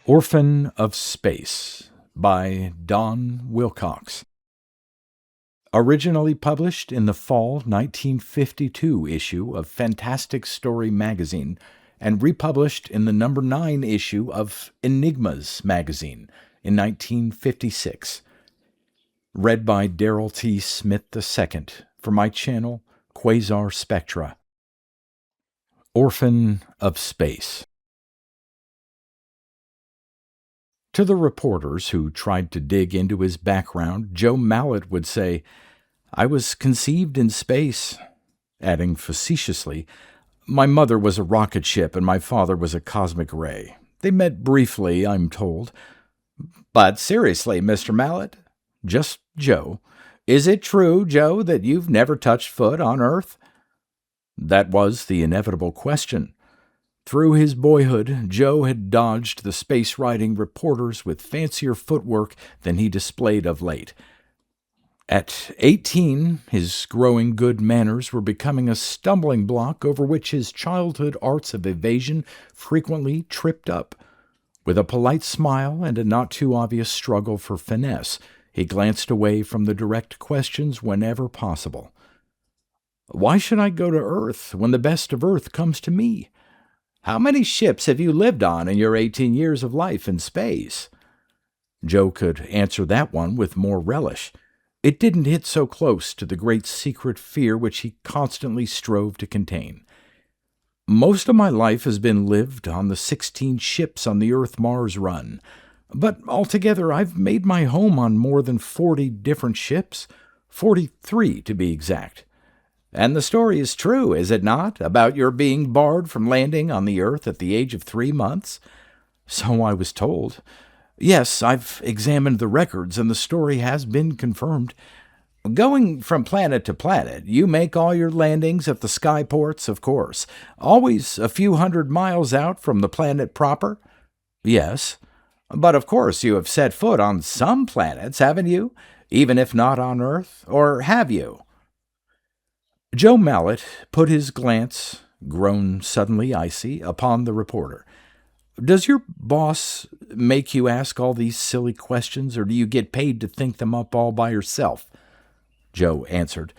Orphan of Space by Don Wilcox. Originally published in the fall 1952 issue of Fantastic Story magazine and republished in the number 9 issue of Enigmas magazine in 1956. Read by Darrell T. Smith II for my channel, Quasar Spectra. Orphan of Space. To the reporters who tried to dig into his background, Joe Malette would say, "I was conceived in space," adding facetiously, "My mother was a rocket ship and my father was a cosmic ray. They met briefly, I'm told." "But seriously, Mr. Malette," just Joe, "is it true, Joe, that you've never touched foot on Earth?" That was the inevitable question. Through his boyhood, Joe had dodged the space-riding reporters with fancier footwork than he displayed of late. At 18, his growing good manners were becoming a stumbling block over which his childhood arts of evasion frequently tripped up. With a polite smile and a not-too-obvious struggle for finesse, he glanced away from the direct questions whenever possible. "Why should I go to Earth when the best of Earth comes to me? How many ships have you lived on in your 18 years of life in space?" Joe could answer that one with more relish. It didn't hit so close to the great secret fear which he constantly strove to contain. "Most of my life has been lived on the 16 ships on the Earth-Mars run, but altogether I've made my home on more than 40 different ships, 43 to be exact." "And the story is true, is it not, about your being barred from landing on the Earth at the age of 3 months?" "So I was told. Yes, I've examined the records, and the story has been confirmed." "Going from planet to planet, you make all your landings at the skyports, of course, always a few hundred miles out from the planet proper?" "Yes." "But of course you have set foot on some planets, haven't you? Even if not on Earth, or have you?" Joe Malette put his glance, grown suddenly icy, upon the reporter. "Does your boss make you ask all these silly questions, or do you get paid to think them up all by yourself?" Joe answered,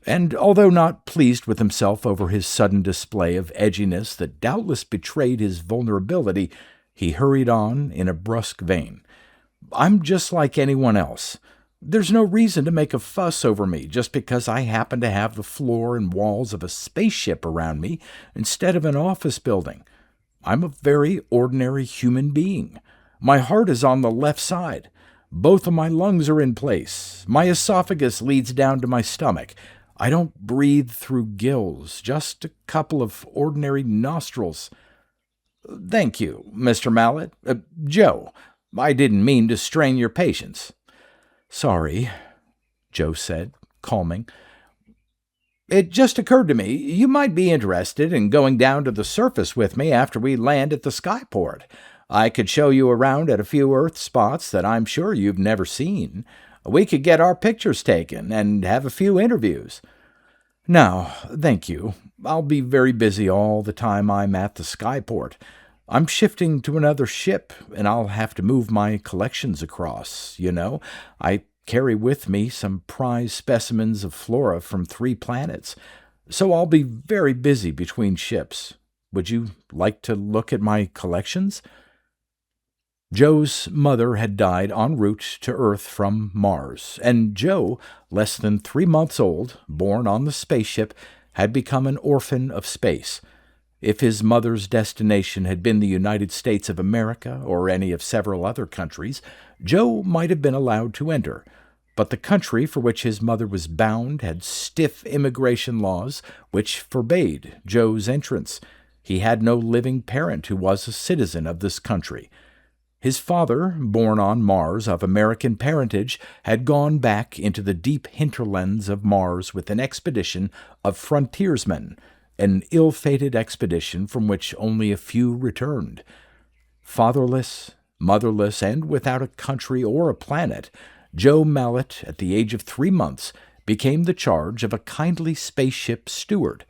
and although not pleased with himself over his sudden display of edginess that doubtless betrayed his vulnerability, he hurried on in a brusque vein. "I'm just like anyone else. There's no reason to make a fuss over me just because I happen to have the floor and walls of a spaceship around me instead of an office building. I'm a very ordinary human being. My heart is on the left side. Both of my lungs are in place. My esophagus leads down to my stomach. I don't breathe through gills, just a couple of ordinary nostrils." "Thank you, Mr. Malette. Joe, I didn't mean to strain your patience." "Sorry," Joe said, calming. "It just occurred to me you might be interested in going down to the surface with me after we land at the skyport. I could show you around at a few Earth spots that I'm sure you've never seen. We could get our pictures taken and have a few interviews." "No, thank you. I'll be very busy all the time I'm at the skyport. I'm shifting to another ship, and I'll have to move my collections across, you know. I carry with me some prize specimens of flora from 3 planets, so I'll be very busy between ships. Would you like to look at my collections?" Joe's mother had died en route to Earth from Mars, and Joe, less than 3 months old, born on the spaceship, had become an orphan of space. If his mother's destination had been the United States of America or any of several other countries, Joe might have been allowed to enter, but the country for which his mother was bound had stiff immigration laws which forbade Joe's entrance. He had no living parent who was a citizen of this country. His father, born on Mars of American parentage, had gone back into the deep hinterlands of Mars with an expedition of frontiersmen, an ill-fated expedition from which only a few returned. Fatherless, motherless, and without a country or a planet, Joe Malette, at the age of 3 months, became the charge of a kindly spaceship steward.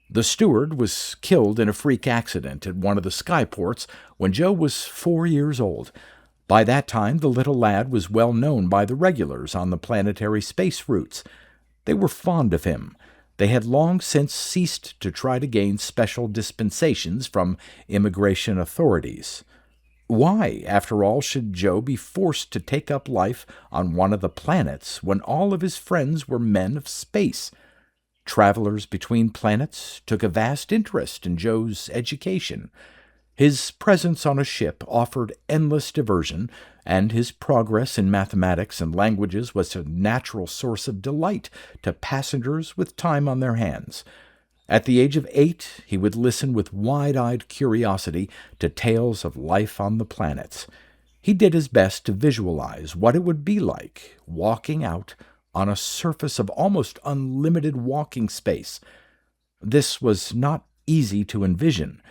The steward was killed in a freak accident at one of the skyports when Joe was 4 years old. By that time, the little lad was well known by the regulars on the planetary space routes. They were fond of him. They had long since ceased to try to gain special dispensations from immigration authorities. Why, after all, should Joe be forced to take up life on one of the planets when all of his friends were men of space? Travelers between planets took a vast interest in Joe's education. His presence on a ship offered endless diversion, and his progress in mathematics and languages was a natural source of delight to passengers with time on their hands. At the age of 8, he would listen with wide-eyed curiosity to tales of life on the planets. He did his best to visualize what it would be like walking out on a surface of almost unlimited walking space. This was not easy to envision,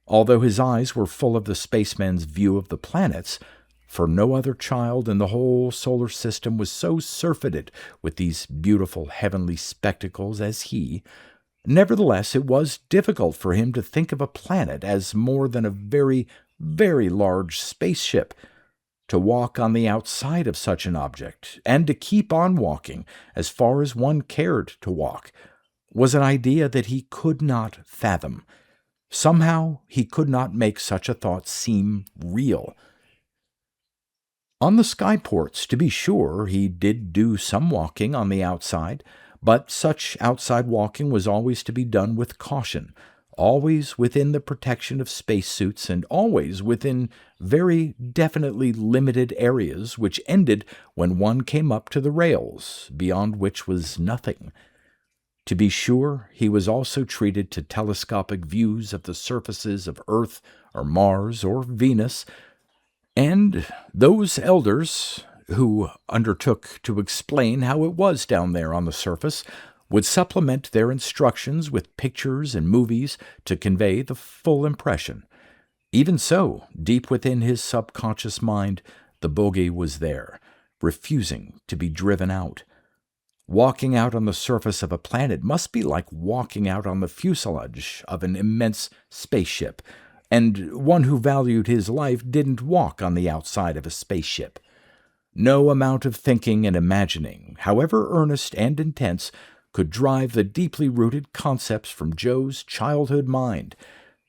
although his eyes were full of the spaceman's view of the planets, for no other child in the whole solar system was so surfeited with these beautiful heavenly spectacles as he. Nevertheless, it was difficult for him to think of a planet as more than a very, very large spaceship. To walk on the outside of such an object, and to keep on walking as far as one cared to walk, was an idea that he could not fathom. Somehow he could not make such a thought seem real. On the skyports, to be sure, he did do some walking on the outside, but such outside walking was always to be done with caution, always within the protection of spacesuits, and always within very definitely limited areas which ended when one came up to the rails, beyond which was nothing. To be sure, he was also treated to telescopic views of the surfaces of Earth or Mars or Venus, and those elders who undertook to explain how it was down there on the surface would supplement their instructions with pictures and movies to convey the full impression. Even so, deep within his subconscious mind, the bogey was there, refusing to be driven out. Walking out on the surface of a planet must be like walking out on the fuselage of an immense spaceship, and one who valued his life didn't walk on the outside of a spaceship. No amount of thinking and imagining, however earnest and intense, could drive the deeply rooted concepts from Joe's childhood mind.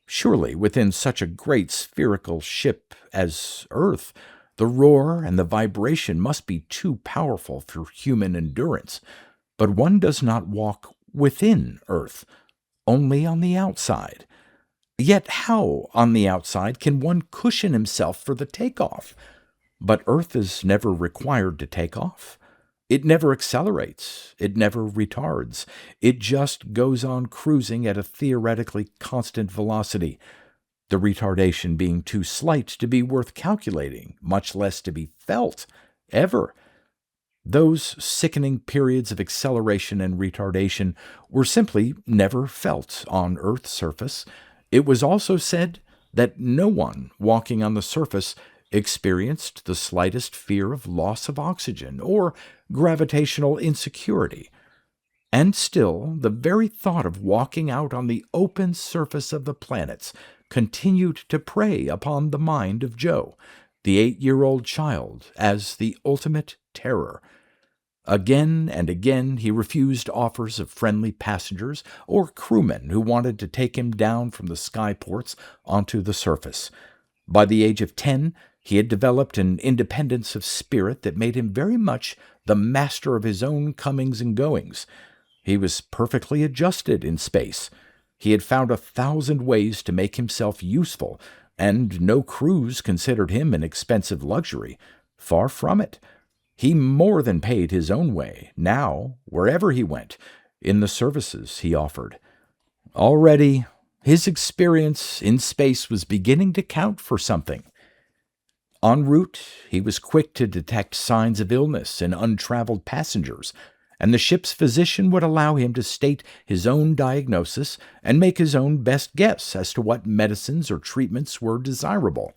Surely, within such a great spherical ship as Earth, the roar and the vibration must be too powerful for human endurance. But one does not walk within Earth, only on the outside. Yet how, on the outside, can one cushion himself for the takeoff? But Earth is never required to take off. It never accelerates. It never retards. It just goes on cruising at a theoretically constant velocity, the retardation being too slight to be worth calculating, much less to be felt, ever. Those sickening periods of acceleration and retardation were simply never felt on Earth's surface. It was also said that no one walking on the surface experienced the slightest fear of loss of oxygen or gravitational insecurity. And still, the very thought of walking out on the open surface of the planets continued to prey upon the mind of Joe, the 8-year-old child, as the ultimate terror. Again and again he refused offers of friendly passengers or crewmen who wanted to take him down from the skyports onto the surface. By the age of 10, he had developed an independence of spirit that made him very much the master of his own comings and goings. He was perfectly adjusted in space. He had found 1,000 ways to make himself useful, and no cruise considered him an expensive luxury. Far from it. He more than paid his own way, now, wherever he went, in the services he offered. Already, his experience in space was beginning to count for something. En route, he was quick to detect signs of illness in untraveled passengers, and the ship's physician would allow him to state his own diagnosis and make his own best guess as to what medicines or treatments were desirable.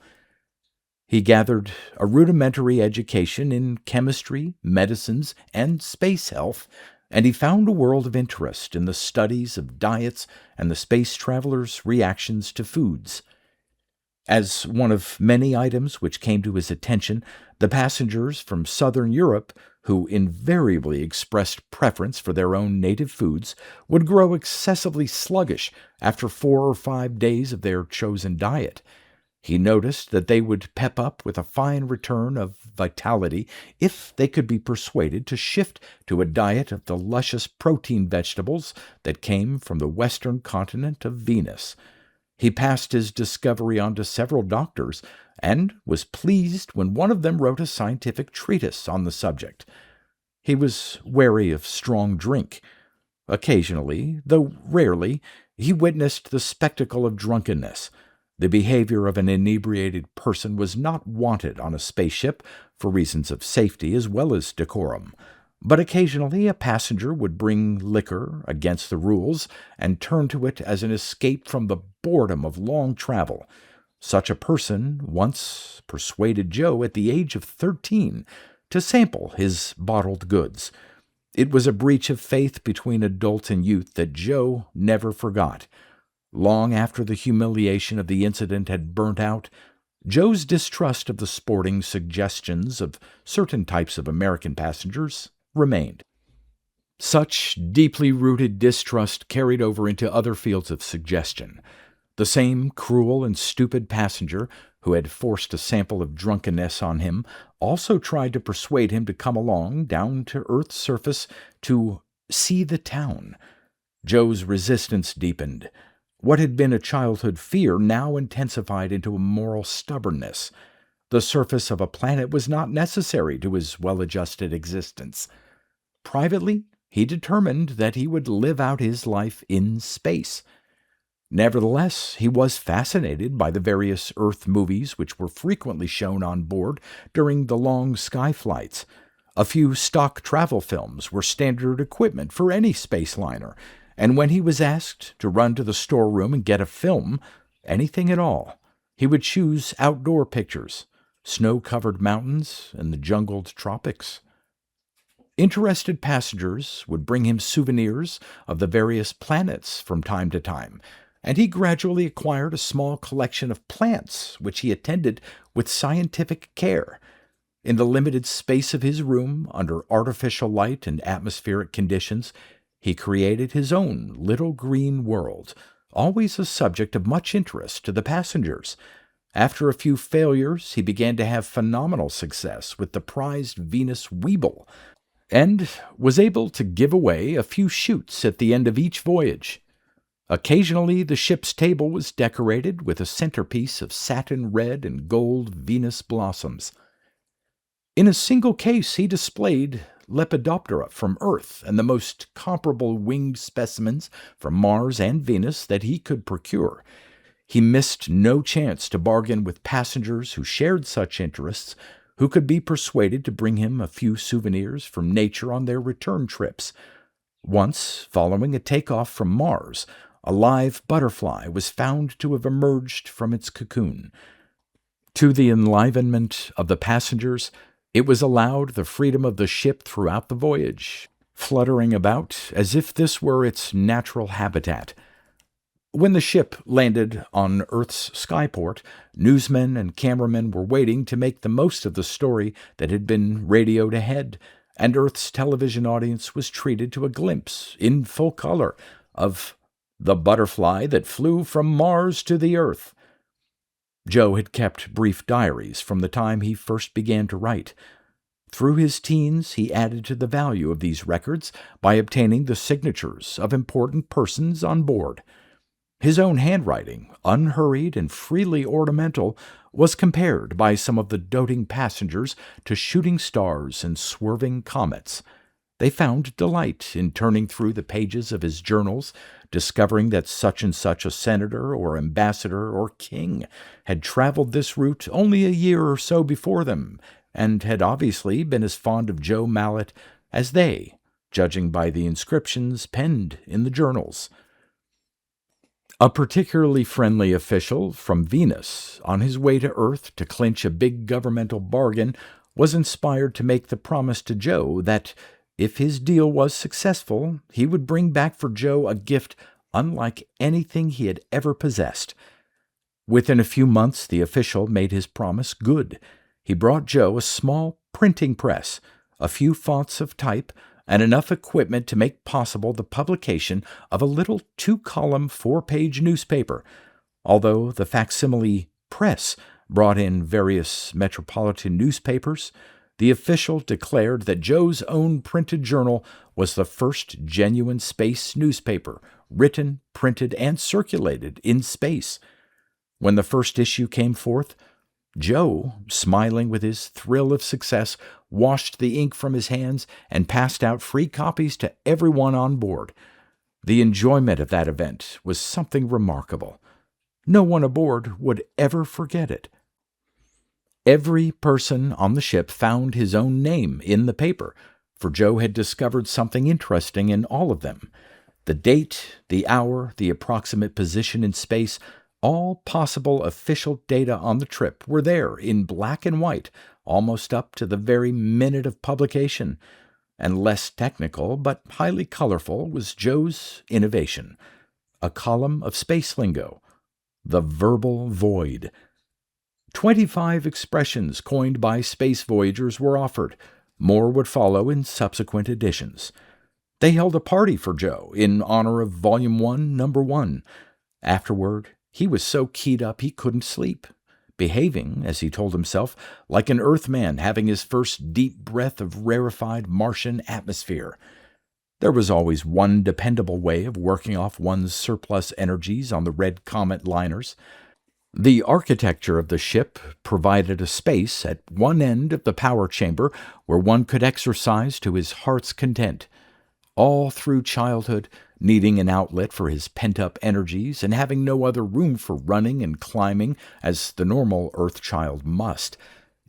He gathered a rudimentary education in chemistry, medicines, and space health, and he found a world of interest in the studies of diets and the space travelers' reactions to foods. As one of many items which came to his attention, the passengers from southern Europe, who invariably expressed preference for their own native foods, would grow excessively sluggish after 4 or 5 days of their chosen diet. He noticed that they would pep up with a fine return of vitality if they could be persuaded to shift to a diet of the luscious protein vegetables that came from the western continent of Venus. He passed his discovery on to several doctors, and was pleased when one of them wrote a scientific treatise on the subject. He was wary of strong drink. Occasionally, though rarely, he witnessed the spectacle of drunkenness. The behavior of an inebriated person was not wanted on a spaceship for reasons of safety as well as decorum. But occasionally a passenger would bring liquor against the rules and turn to it as an escape from the boredom of long travel. Such a person once persuaded Joe at the age of 13 to sample his bottled goods. It was a breach of faith between adult and youth that Joe never forgot. Long after the humiliation of the incident had burnt out, Joe's distrust of the sporting suggestions of certain types of American passengers remained. Such deeply rooted distrust carried over into other fields of suggestion. The same cruel and stupid passenger who had forced a sample of drunkenness on him also tried to persuade him to come along down to Earth's surface to see the town. Joe's resistance deepened. What had been a childhood fear now intensified into a moral stubbornness. The surface of a planet was not necessary to his well-adjusted existence. Privately, he determined that he would live out his life in space. Nevertheless, he was fascinated by the various Earth movies which were frequently shown on board during the long sky flights. A few stock travel films were standard equipment for any space liner, and when he was asked to run to the storeroom and get a film, anything at all, he would choose outdoor pictures, snow-covered mountains and the jungled tropics. Interested passengers would bring him souvenirs of the various planets from time to time, and he gradually acquired a small collection of plants which he attended with scientific care. In the limited space of his room, under artificial light and atmospheric conditions, he created his own little green world, always a subject of much interest to the passengers. After a few failures, he began to have phenomenal success with the prized Venus Weeble, and was able to give away a few shoots at the end of each voyage. Occasionally the ship's table was decorated with a centerpiece of satin red and gold Venus blossoms. In a single case he displayed Lepidoptera from Earth and the most comparable winged specimens from Mars and Venus that he could procure. He missed no chance to bargain with passengers who shared such interests, who could be persuaded to bring him a few souvenirs from nature on their return trips. Once, following a takeoff from Mars, a live butterfly was found to have emerged from its cocoon. To the enlivenment of the passengers, it was allowed the freedom of the ship throughout the voyage, fluttering about as if this were its natural habitat. When the ship landed on Earth's skyport, newsmen and cameramen were waiting to make the most of the story that had been radioed ahead, and Earth's television audience was treated to a glimpse, in full color, of the butterfly that flew from Mars to the Earth. Joe had kept brief diaries from the time he first began to write. Through his teens, he added to the value of these records by obtaining the signatures of important persons on board. His own handwriting, unhurried and freely ornamental, was compared by some of the doting passengers to shooting stars and swerving comets. They found delight in turning through the pages of his journals, discovering that such and such a senator or ambassador or king had traveled this route only a year or so before them, and had obviously been as fond of Joe Malette as they, judging by the inscriptions penned in the journals. A particularly friendly official from Venus, on his way to Earth to clinch a big governmental bargain, was inspired to make the promise to Joe that, If his deal was successful, he would bring back for Joe a gift unlike anything he had ever possessed. Within a few months, the official made his promise good. He brought Joe a small printing press, a few fonts of type, and enough equipment to make possible the publication of a little 2-column, 4-page newspaper, although the facsimile press brought in various metropolitan newspapers. The official declared that Joe's own printed journal was the first genuine space newspaper, written, printed, and circulated in space. When the first issue came forth, Joe, smiling with his thrill of success, washed the ink from his hands and passed out free copies to everyone on board. The enjoyment of that event was something remarkable. No one aboard would ever forget it. Every person on the ship found his own name in the paper, for Joe had discovered something interesting in all of them. The date, the hour, the approximate position in space, all possible official data on the trip were there in black and white, almost up to the very minute of publication. And less technical, but highly colorful, was Joe's innovation. A column of space lingo. The verbal void. 25 expressions coined by space voyagers were offered. More would follow in subsequent editions. They held a party for Joe in honor of Volume 1, Number 1. Afterward, he was so keyed up he couldn't sleep, behaving, as he told himself, like an Earthman having his first deep breath of rarefied Martian atmosphere. There was always one dependable way of working off one's surplus energies on the Red Comet liners. The architecture of the ship provided a space at one end of the power chamber where one could exercise to his heart's content. All through childhood, needing an outlet for his pent-up energies and having no other room for running and climbing as the normal Earth child must,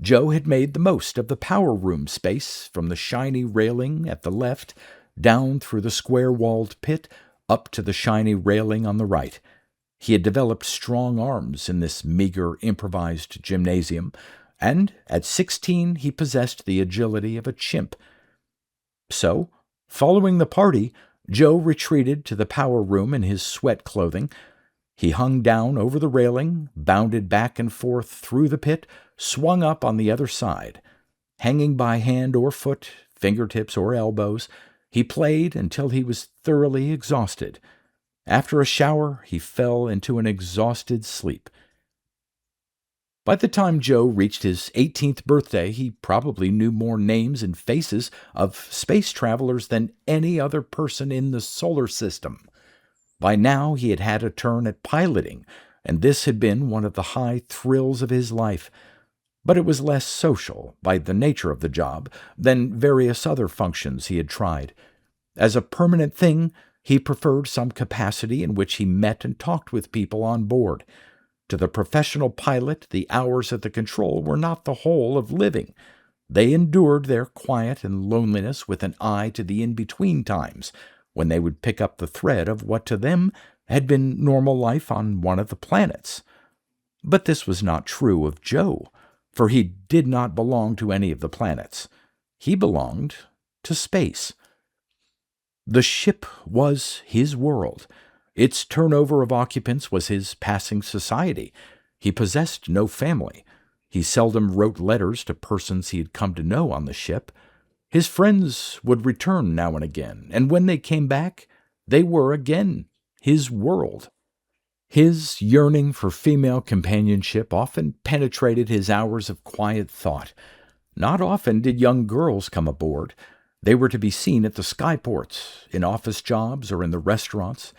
Joe had made the most of the power room space from the shiny railing at the left, down through the square-walled pit, up to the shiny railing on the right. He had developed strong arms in this meager, improvised gymnasium, and at 16 he possessed the agility of a chimp. So, following the party, Joe retreated to the power room in his sweat clothing. He hung down over the railing, bounded back and forth through the pit, swung up on the other side. Hanging by hand or foot, fingertips or elbows, he played until he was thoroughly exhausted. After a shower, he fell into an exhausted sleep. By the time Joe reached his 18th birthday, he probably knew more names and faces of space travelers than any other person in the solar system. By now, he had had a turn at piloting, and this had been one of the high thrills of his life. But it was less social, by the nature of the job, than various other functions he had tried. As a permanent thing, he preferred some capacity in which he met and talked with people on board. To the professional pilot, the hours at the control were not the whole of living. They endured their quiet and loneliness with an eye to the in-between times, when they would pick up the thread of what to them had been normal life on one of the planets. But this was not true of Joe, for he did not belong to any of the planets. He belonged to space. The ship was his world. Its turnover of occupants was his passing society. He possessed no family. He seldom wrote letters to persons he had come to know on the ship. His friends would return now and again, and when they came back, they were again his world. His yearning for female companionship often penetrated his hours of quiet thought. Not often did young girls come aboard. They were to be seen at the skyports, in office jobs, or in the restaurants.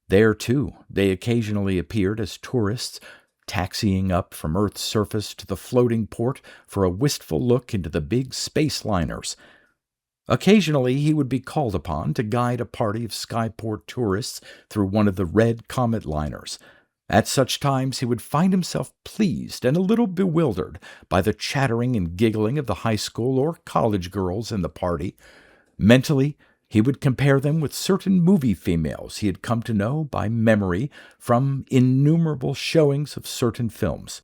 There, too, they occasionally appeared as tourists, taxiing up from Earth's surface to the floating port for a wistful look into the big space liners. Occasionally, he would be called upon to guide a party of skyport tourists through one of the Red Comet liners. At such times, he would find himself pleased and a little bewildered by the chattering and giggling of the high school or college girls in the party. Mentally, he would compare them with certain movie females he had come to know by memory from innumerable showings of certain films.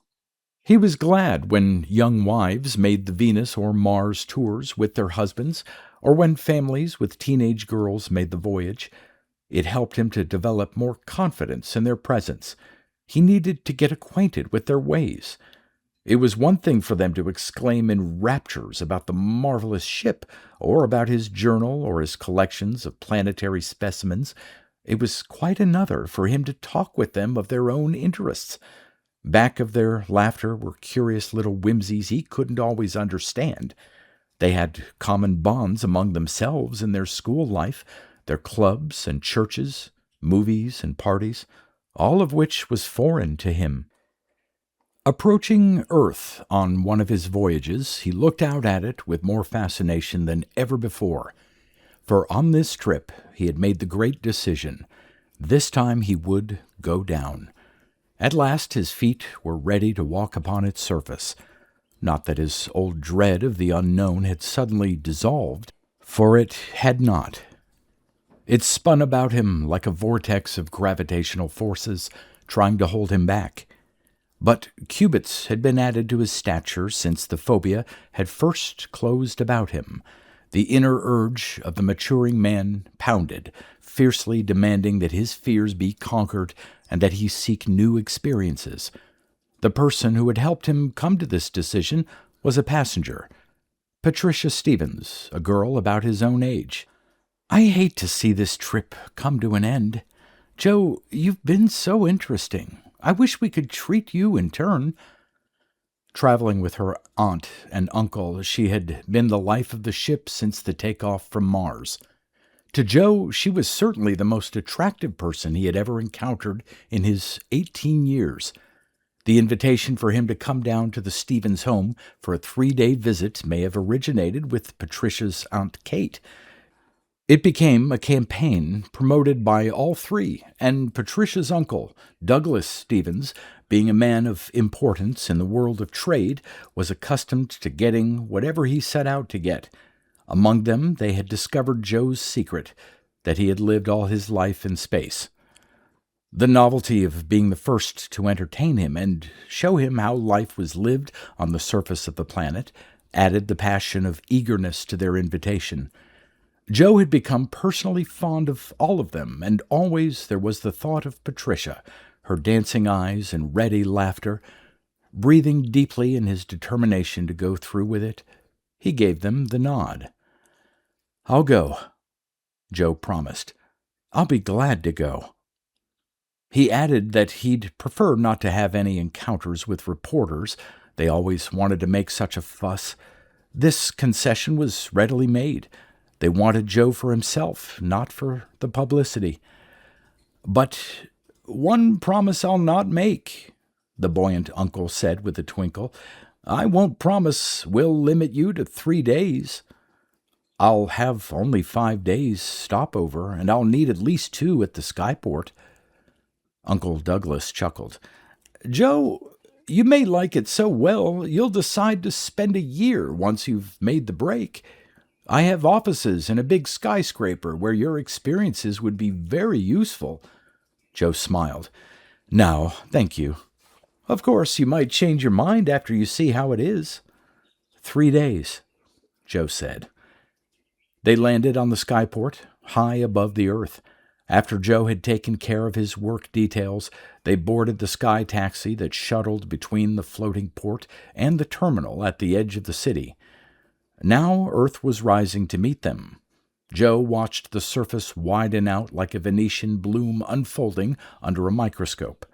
He was glad when young wives made the Venus or Mars tours with their husbands, or when families with teenage girls made the voyage. It helped him to develop more confidence in their presence. He needed to get acquainted with their ways. It was one thing for them to exclaim in raptures about the marvelous ship, or about his journal or his collections of planetary specimens. It was quite another for him to talk with them of their own interests. Back of their laughter were curious little whimsies he couldn't always understand. They had common bonds among themselves in their school life, their clubs and churches, movies and parties, all of which was foreign to him. Approaching Earth on one of his voyages, he looked out at it with more fascination than ever before. For on this trip he had made the great decision. This time he would go down. At last his feet were ready to walk upon its surface. Not that his old dread of the unknown had suddenly dissolved, for it had not. It spun about him like a vortex of gravitational forces, trying to hold him back. But cubits had been added to his stature since the phobia had first closed about him. The inner urge of the maturing man pounded, fiercely demanding that his fears be conquered and that he seek new experiences. The person who had helped him come to this decision was a passenger, Patricia Stevens, a girl about his own age. "I hate to see this trip come to an end. Joe, you've been so interesting. I wish we could treat you in turn." Traveling with her aunt and uncle, she had been the life of the ship since the takeoff from Mars. To Joe, she was certainly the most attractive person he had ever encountered in his 18 years. The invitation for him to come down to the Stevens home for a 3-day visit may have originated with Patricia's Aunt Kate. It became a campaign promoted by all three, and Patricia's uncle, Douglas Stevens, being a man of importance in the world of trade, was accustomed to getting whatever he set out to get. Among them, they had discovered Joe's secret, that he had lived all his life in space. The novelty of being the first to entertain him and show him how life was lived on the surface of the planet added the passion of eagerness to their invitation. Joe had become personally fond of all of them, and always there was the thought of Patricia, her dancing eyes and ready laughter. Breathing deeply in his determination to go through with it, he gave them the nod. "I'll go," Joe promised. "I'll be glad to go." He added that he'd prefer not to have any encounters with reporters. They always wanted to make such a fuss. This concession was readily made. They wanted Joe for himself, not for the publicity. "But one promise I'll not make," the buoyant uncle said with a twinkle. "I won't promise we'll limit you to 3 days. I'll have only 5 days stopover, and I'll need at least 2 at the skyport." Uncle Douglas chuckled. "Joe, you may like it so well you'll decide to spend a year once you've made the break. I have offices in a big skyscraper where your experiences would be very useful." Joe smiled. "No, thank you. Of course, you might change your mind after you see how it is." 3 days, Joe said. They landed on the skyport, high above the earth. After Joe had taken care of his work details, they boarded the sky taxi that shuttled between the floating port and the terminal at the edge of the city. Now Earth was rising to meet them. Joe watched the surface widen out like a Venetian bloom unfolding under a microscope.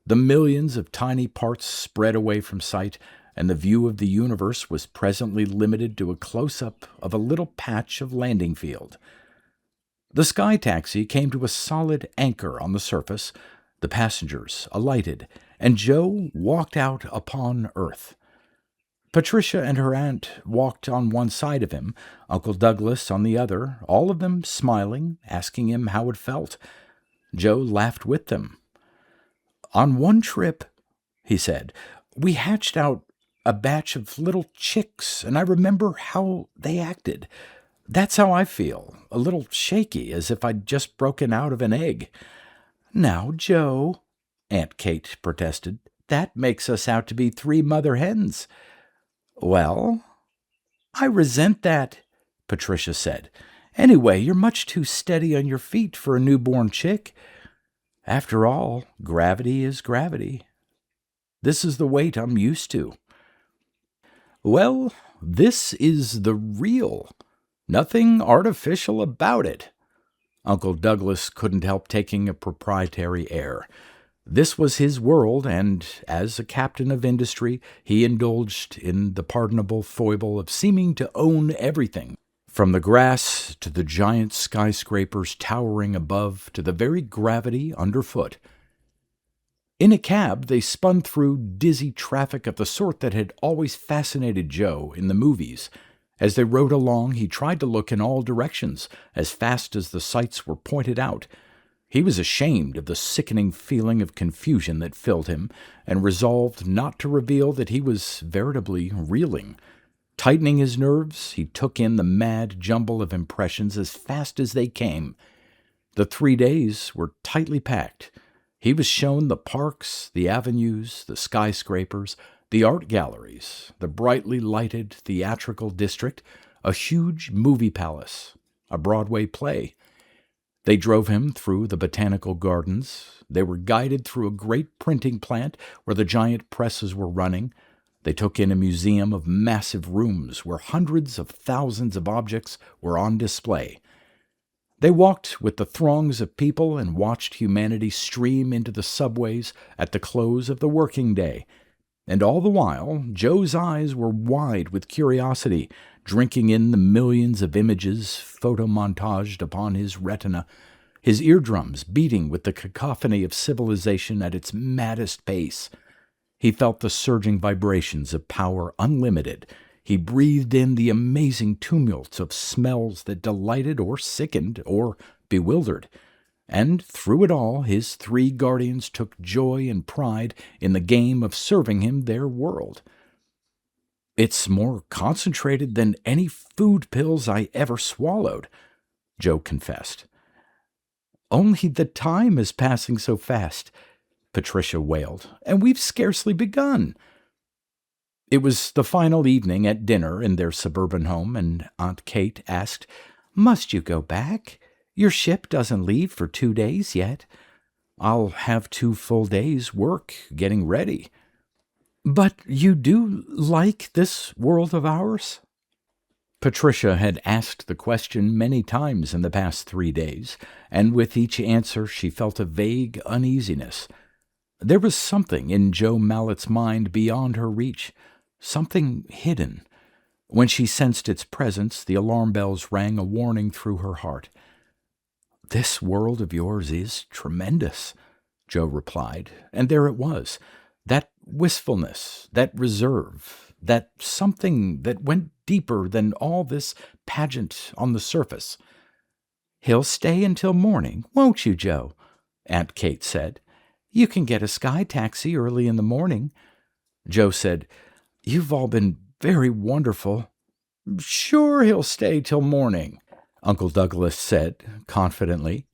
The millions of tiny parts spread away from sight, and the view of the universe was presently limited to a close-up of a little patch of landing field. The sky taxi came to a solid anchor on the surface. The passengers alighted, and Joe walked out upon Earth. Patricia and her aunt walked on one side of him, Uncle Douglas on the other, all of them smiling, asking him how it felt. Joe laughed with them. "On one trip," he said, "we hatched out a batch of little chicks, and I remember how they acted. That's how I feel, a little shaky, as if I'd just broken out of an egg." "Now, Joe," Aunt Kate protested, That makes us out to be 3 mother hens." "Well, I resent that," Patricia said. "Anyway, you're much too steady on your feet for a newborn chick. After all, gravity is gravity. This is the weight I'm used to." "Well, this is the real. Nothing artificial about it." Uncle Douglas couldn't help taking a proprietary air. This was his world, and as a captain of industry, he indulged in the pardonable foible of seeming to own everything, from the grass to the giant skyscrapers towering above to the very gravity underfoot. In a cab, they spun through dizzy traffic of the sort that had always fascinated Joe in the movies. As they rode along, he tried to look in all directions as fast as the sights were pointed out. He was ashamed of the sickening feeling of confusion that filled him, and resolved not to reveal that he was veritably reeling. Tightening his nerves, he took in the mad jumble of impressions as fast as they came. The 3 days were tightly packed. He was shown the parks, the avenues, the skyscrapers, the art galleries, the brightly lighted theatrical district, a huge movie palace, a Broadway play. They drove him through the botanical gardens. They were guided through a great printing plant where the giant presses were running. They took in a museum of massive rooms where hundreds of thousands of objects were on display. They walked with the throngs of people and watched humanity stream into the subways at the close of the working day. And all the while, Joe's eyes were wide with curiosity, drinking in the millions of images photomontaged upon his retina, his eardrums beating with the cacophony of civilization at its maddest pace. He felt the surging vibrations of power unlimited. He breathed in the amazing tumult of smells that delighted or sickened or bewildered. And through it all, his 3 guardians took joy and pride in the game of serving him their world. "It's more concentrated than any food pills I ever swallowed," Joe confessed. "Only the time is passing so fast," Patricia wailed, "and we've scarcely begun." It was the final evening at dinner in their suburban home, and Aunt Kate asked, "Must you go back? Your ship doesn't leave for 2 days yet." "I'll have 2 full days' work getting ready." "But you do like this world of ours?" Patricia had asked the question many times in the past 3 days, and with each answer she felt a vague uneasiness. There was something in Joe Mallette's mind beyond her reach, something hidden. When she sensed its presence, the alarm bells rang a warning through her heart. "This world of yours is tremendous," Joe replied, and there it was, that wistfulness, that reserve, that something that went deeper than all this pageant on the surface. "He'll stay until morning, won't you, Joe?" Aunt Kate said. "You can get a sky taxi early in the morning." Joe said, "You've all been very wonderful." "Sure he'll stay till morning," Uncle Douglas said confidently.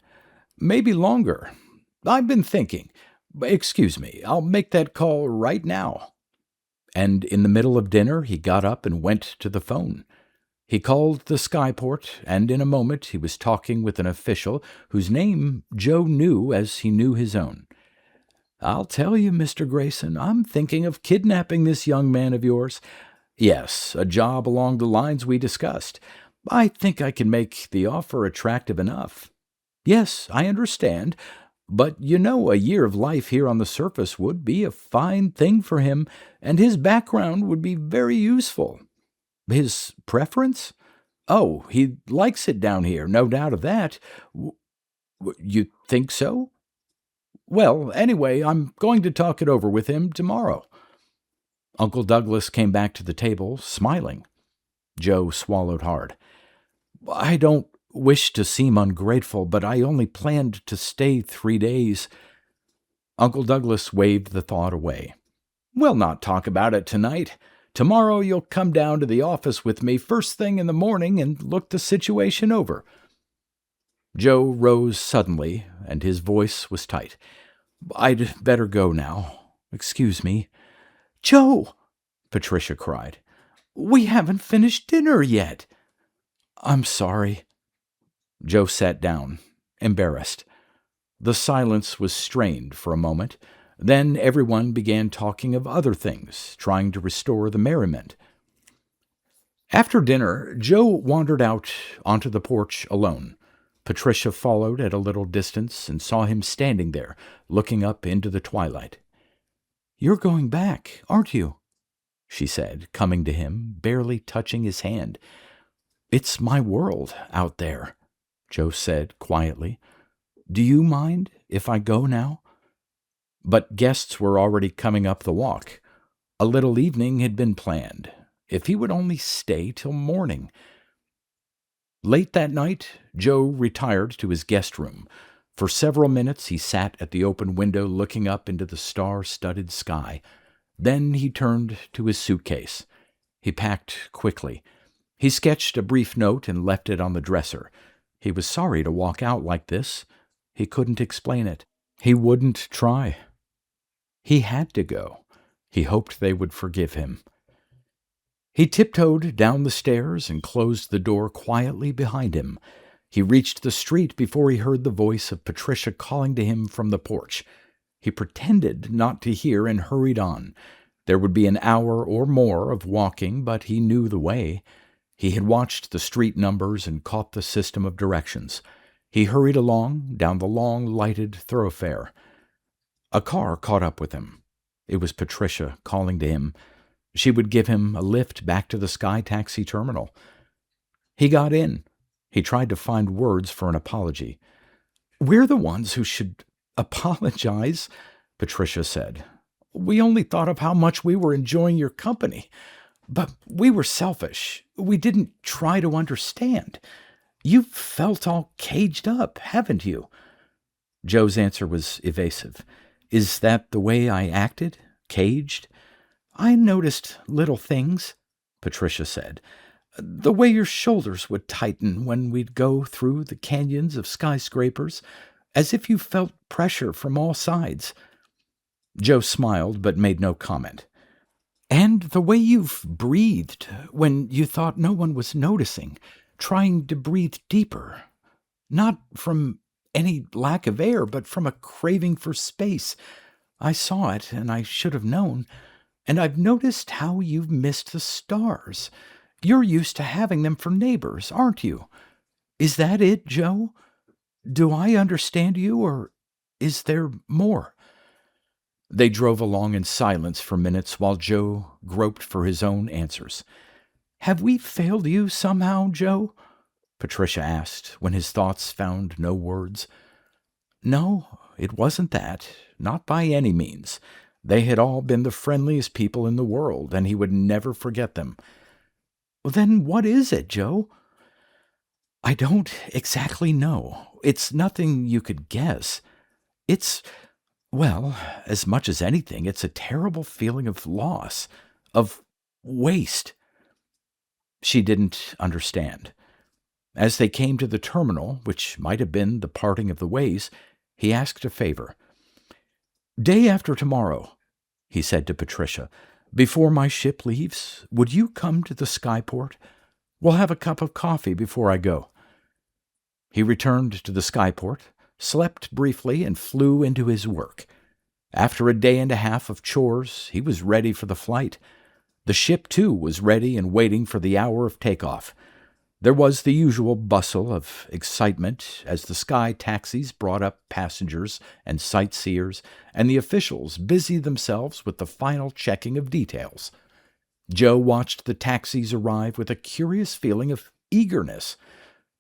"Maybe longer. I've been thinking. Excuse me, I'll make that call right now." And in the middle of dinner, he got up and went to the phone. He called the skyport, and in a moment he was talking with an official whose name Joe knew as he knew his own. "I'll tell you, Mr. Grayson, I'm thinking of kidnapping this young man of yours. Yes, a job along the lines we discussed. I think I can make the offer attractive enough. Yes, I understand. But you know, a year of life here on the surface would be a fine thing for him, and his background would be very useful." "His preference? Oh, he likes it down here, no doubt of that. You think so?" "Well, anyway, I'm going to talk it over with him tomorrow." Uncle Douglas came back to the table, smiling. Joe swallowed hard. "I don't wish to seem ungrateful, but I only planned to stay 3 days." Uncle Douglas waved the thought away. "We'll not talk about it tonight. Tomorrow you'll come down to the office with me first thing in the morning and look the situation over." Joe rose suddenly, and his voice was tight. "I'd better go now. Excuse me. Joe! Patricia cried. We haven't finished dinner yet. I'm sorry. Joe sat down, embarrassed. The silence was strained for a moment. Then everyone began talking of other things, trying to restore the merriment. After dinner, Joe wandered out onto the porch alone. Patricia followed at a little distance and saw him standing there, looking up into the twilight. You're going back, aren't you? She said, coming to him, barely touching his hand. It's my world out there, Joe said quietly. Do you mind if I go now? But guests were already coming up the walk. A little evening had been planned. If he would only stay till morning. Late that night, Joe retired to his guest room. For several minutes he sat at the open window looking up into the star-studded sky. Then he turned to his suitcase. He packed quickly. He sketched a brief note and left it on the dresser. He was sorry to walk out like this. He couldn't explain it. He wouldn't try. He had to go. He hoped they would forgive him. He tiptoed down the stairs and closed the door quietly behind him. He reached the street before he heard the voice of Patricia calling to him from the porch. He pretended not to hear and hurried on. There would be an hour or more of walking, but he knew the way. He had watched the street numbers and caught the system of directions. He hurried along, down the long, lighted thoroughfare. A car caught up with him. It was Patricia calling to him. She would give him a lift back to the Sky Taxi terminal. He got in. He tried to find words for an apology. We're the ones who should apologize, Patricia said. We only thought of how much we were enjoying your company. But we were selfish. We didn't try to understand. You've felt all caged up, haven't you? Joe's answer was evasive. Is that the way I acted? Caged? I noticed little things, Patricia said. The way your shoulders would tighten when we'd go through the canyons of skyscrapers, as if you felt pressure from all sides. Joe smiled but made no comment. And the way you've breathed when you thought no one was noticing, trying to breathe deeper. Not from any lack of air, but from a craving for space. I saw it, and I should have known. And I've noticed how you've missed the stars. You're used to having them for neighbors, aren't you? Is that it, Joe? Do I understand you, or is there more? They drove along in silence for minutes while Joe groped for his own answers. Have we failed you somehow, Joe? Patricia asked, when his thoughts found no words. No, it wasn't that. Not by any means. They had all been the friendliest people in the world, and he would never forget them. Well, then what is it, Joe? I don't exactly know. It's nothing you could guess. Well, as much as anything, it's a terrible feeling of loss, of waste. She didn't understand. As they came to the terminal, which might have been the parting of the ways, he asked a favor. Day after tomorrow, he said to Patricia, before my ship leaves, would you come to the skyport? We'll have a cup of coffee before I go. He returned to the skyport, slept briefly, and flew into his work. After a day and a half of chores, he was ready for the flight. The ship, too, was ready and waiting for the hour of takeoff. There was the usual bustle of excitement as the sky taxis brought up passengers and sightseers, and the officials busied themselves with the final checking of details. Joe watched the taxis arrive with a curious feeling of eagerness.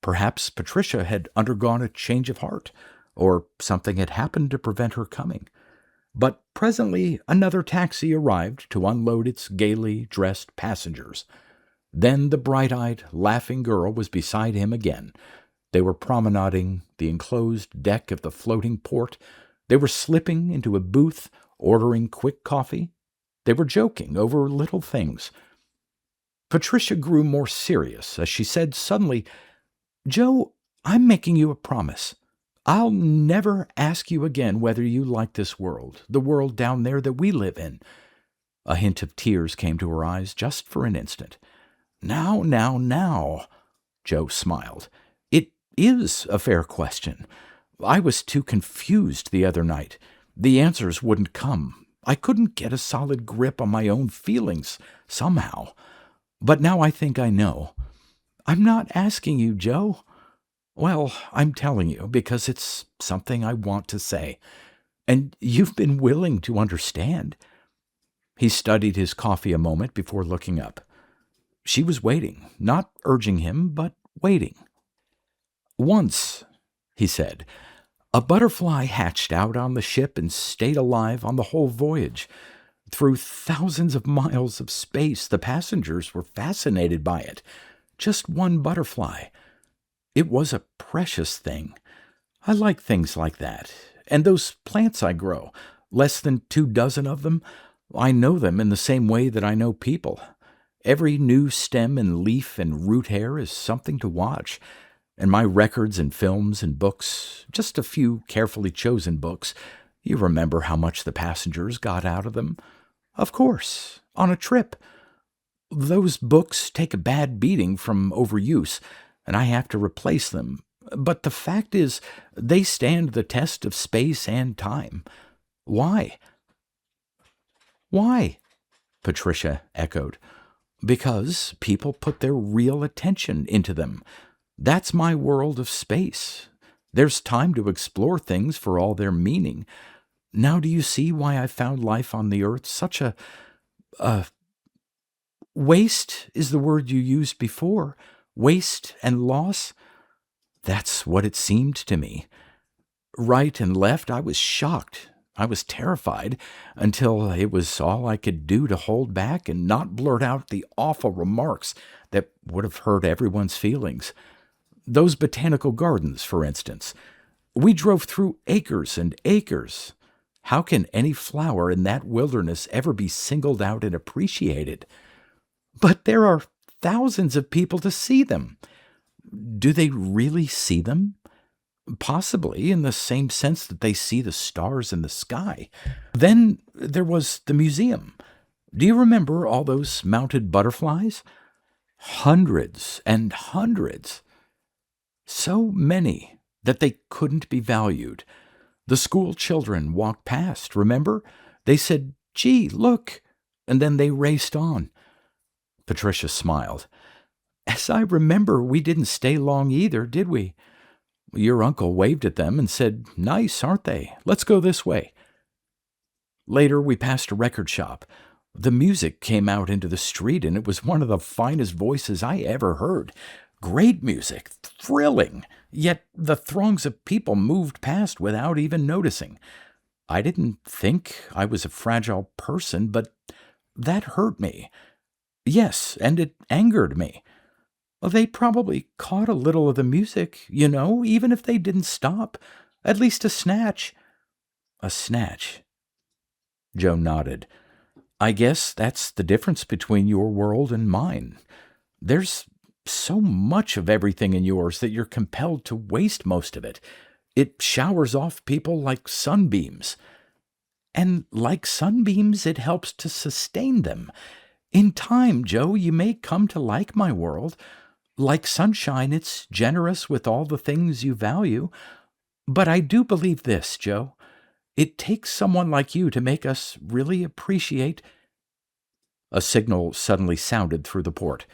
Perhaps Patricia had undergone a change of heart, or something had happened to prevent her coming. But presently another taxi arrived to unload its gaily dressed passengers. Then the bright-eyed, laughing girl was beside him again. They were promenading the enclosed deck of the floating port. They were slipping into a booth, ordering quick coffee. They were joking over little things. Patricia grew more serious as she said suddenly, Joe, I'm making you a promise. I'll never ask you again whether you like this world, the world down there that we live in." A hint of tears came to her eyes just for an instant. Now, Joe smiled. "It is a fair question. I was too confused the other night. The answers wouldn't come. I couldn't get a solid grip on my own feelings, somehow. But now I think I know. I'm not asking you, Joe. Well, I'm telling you because it's something I want to say. And you've been willing to understand." He studied his coffee a moment before looking up. She was waiting, not urging him, but waiting. "Once," he said, "a butterfly hatched out on the ship and stayed alive on the whole voyage. Through thousands of miles of space, the passengers were fascinated by it. Just one butterfly. It was a precious thing. I like things like that. And those plants I grow, less than 24 of them, I know them in the same way that I know people. Every new stem and leaf and root hair is something to watch. And my records and films and books, just a few carefully chosen books, you remember how much the passengers got out of them? Of course, on a trip. Those books take a bad beating from overuse, and I have to replace them. But the fact is, they stand the test of space and time. Why?" "Why?" Patricia echoed. "Because people put their real attention into them. That's my world of space. There's time to explore things for all their meaning. Now do you see why I found life on the earth such a waste is the word you used before? Waste and loss? That's what it seemed to me. Right and left, I was shocked. I was terrified, until it was all I could do to hold back and not blurt out the awful remarks that would have hurt everyone's feelings. Those botanical gardens, for instance. We drove through acres and acres. How can any flower in that wilderness ever be singled out and appreciated? But there are thousands of people to see them. Do they really see them? Possibly, in the same sense that they see the stars in the sky. Then there was the museum. Do you remember all those mounted butterflies? Hundreds and hundreds. So many that they couldn't be valued. The school children walked past, remember? They said, 'Gee, look,' and then they raced on." Patricia smiled. "As I remember, we didn't stay long either, did we? Your uncle waved at them and said, 'Nice, aren't they? Let's go this way.' Later, we passed a record shop. The music came out into the street, and it was one of the finest voices I ever heard. Great music, thrilling, yet the throngs of people moved past without even noticing. I didn't think I was a fragile person, but that hurt me. Yes, and it angered me. They probably caught a little of the music, even if they didn't stop. At least a snatch." "A snatch." Joe nodded. "I guess that's the difference between your world and mine. There's so much of everything in yours that you're compelled to waste most of it. It showers off people like sunbeams. And like sunbeams, it helps to sustain them. In time, Joe, you may come to like my world. Like sunshine, it's generous with all the things you value. But I do believe this, Joe. It takes someone like you to make us really appreciate—" A signal suddenly sounded through the port.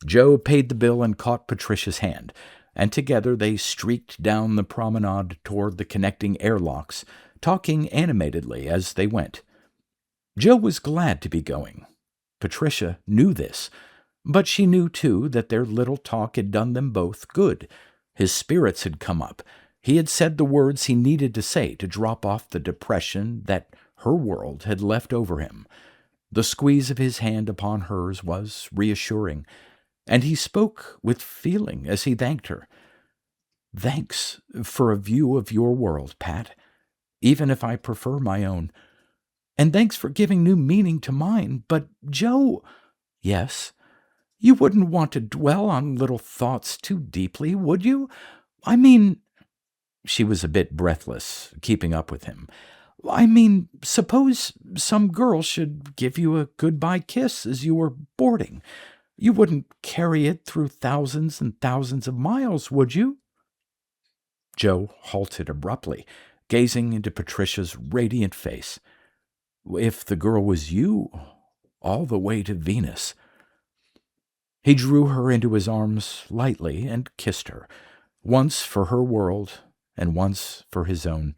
Joe paid the bill and caught Patricia's hand, and together they streaked down the promenade toward the connecting airlocks, talking animatedly as they went. Joe was glad to be going. Patricia knew this, but she knew, too, that their little talk had done them both good. His spirits had come up. He had said the words he needed to say to drop off the depression that her world had left over him. The squeeze of his hand upon hers was reassuring, and he spoke with feeling as he thanked her. "Thanks for a view of your world, Pat, even if I prefer my own. And thanks for giving new meaning to mine. But, Joe—" "Yes?" "You wouldn't want to dwell on little thoughts too deeply, would you? I mean—" She was a bit breathless, keeping up with him. I mean, suppose some girl should give you a goodbye kiss as you were boarding. You wouldn't carry it through thousands and thousands of miles, would you? Joe halted abruptly, gazing into Patricia's radiant face. If the girl was you, all the way to Venus. He drew her into his arms lightly and kissed her, once for her world and once for his own.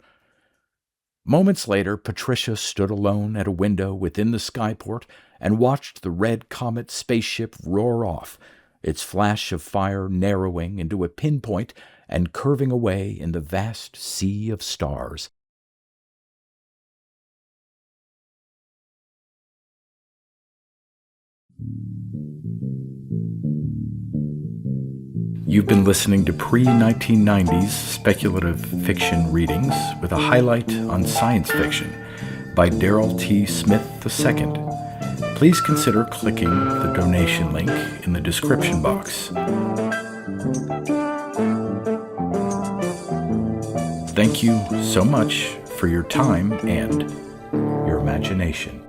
Moments later, Patricia stood alone at a window within the skyport and watched the red Comet spaceship roar off, its flash of fire narrowing into a pinpoint and curving away in the vast sea of stars. You've been listening to pre-1990s speculative fiction readings with a highlight on science fiction by Darrell T. Smith II. Please consider clicking the donation link in the description box. Thank you so much for your time and your imagination.